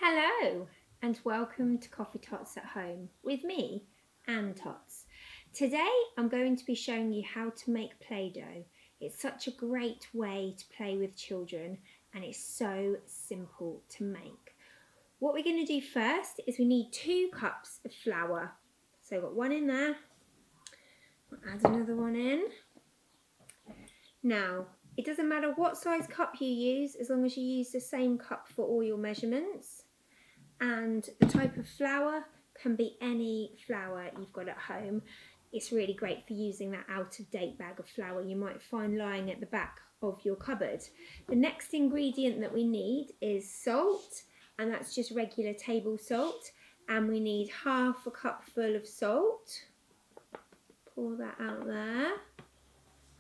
Hello and welcome to Coffee Tots at Home with me, Ann Tots. Today I'm going to be showing you how to make Play-Doh. It's such a great way to play with children and it's so simple to make. What we're going to do first is we need 2 cups of flour. So I've got one in there, I'll add another one in. Now, it doesn't matter what size cup you use as long as you use the same cup for all your measurements. And the type of flour can be any flour you've got at home. It's really great for using that out-of-date bag of flour you might find lying at the back of your cupboard. The next ingredient that we need is salt, and that's just regular table salt. And we need half a cupful of salt. Pour that out there.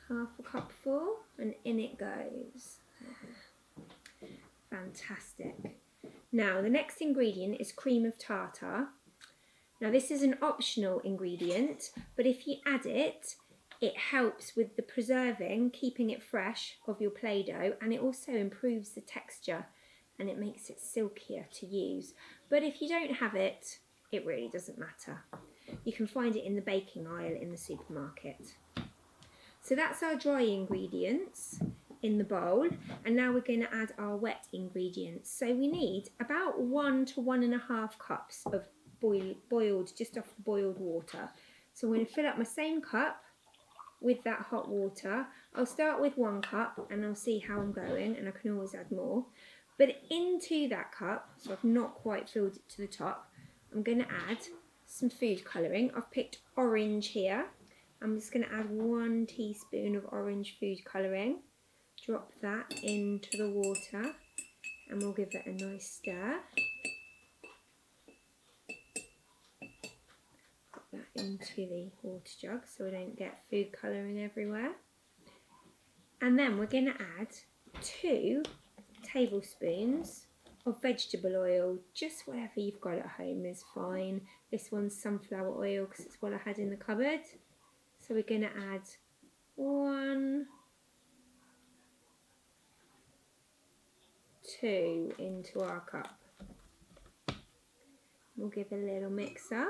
Half a cupful, and in it goes. Fantastic. Now the next ingredient is cream of tartar. Now this is an optional ingredient, but if you add it, it helps with the preserving, keeping it fresh of your Play-Doh, and it also improves the texture and it makes it silkier to use. But if you don't have it, it really doesn't matter. You can find it in the baking aisle in the supermarket. So that's our dry ingredients in the bowl, and now we're going to add our wet ingredients. So we need about 1 to 1.5 cups of boiled, just off the boiled water. So I'm going to fill up my same cup with that hot water. I'll start with 1 cup and I'll see how I'm going, and I can always add more. But into that cup, so I've not quite filled it to the top, I'm going to add some food colouring. I've picked orange here. I'm just going to add 1 teaspoon of orange food colouring. Drop that into the water and we'll give it a nice stir. Put that into the water jug so we don't get food colouring everywhere. And then we're going to add 2 tablespoons of vegetable oil. Just whatever you've got at home is fine. This one's sunflower oil because it's what I had in the cupboard. So we're going to add 1, 2 into our cup. We'll give a little mix up.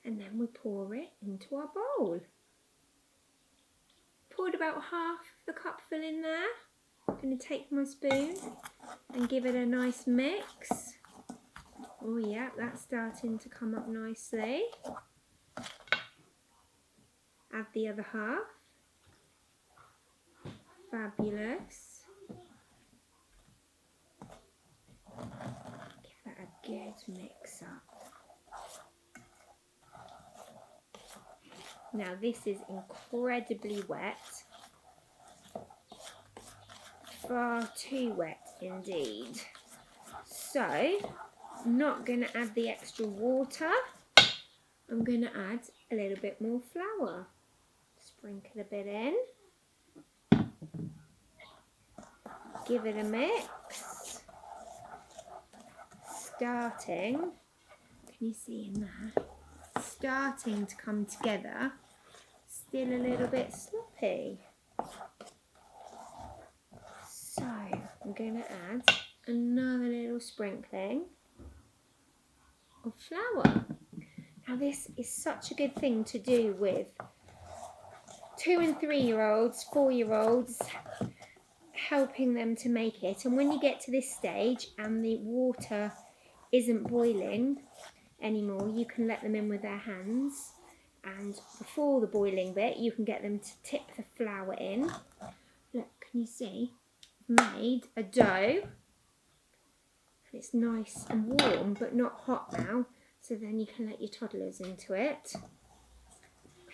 And then we pour it into our bowl. Poured about half the cupful in there. I'm going to take my spoon and give it a nice mix. Oh yeah, that's starting to come up nicely. Add the other half. Fabulous. Give that a good mix up. Now this is incredibly wet. Far too wet indeed. So, I'm not going to add the extra water. I'm going to add a little bit more flour. Sprinkle a bit in. Give it a mix. Starting, can you see in there? Starting to come together. Still a little bit sloppy. So, I'm going to add another little sprinkling of flour. Now this is such a good thing to do with 2 and 3-year-olds, 4-year-olds, helping them to make it. And when you get to this stage and the water isn't boiling anymore, you can let them in with their hands, and before the boiling bit you can get them to tip the flour in. Look, can you see? I've made a dough. It's nice and warm but not hot now, so then you can let your toddlers into it.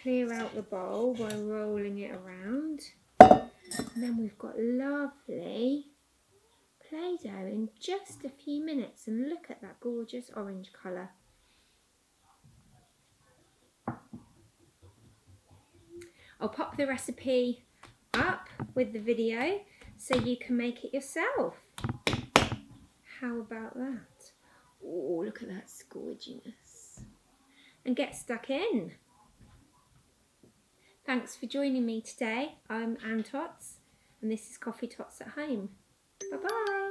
Clear out the bowl by rolling it around, and then we've got lovely Play-Doh in just a few minutes, and look at that gorgeous orange colour. I'll pop the recipe up with the video so you can make it yourself. How about that? Oh, look at that gorgeousness. And get stuck in. Thanks for joining me today. I'm Ann Tots. And this is Coffee Tots at Home. Bye bye.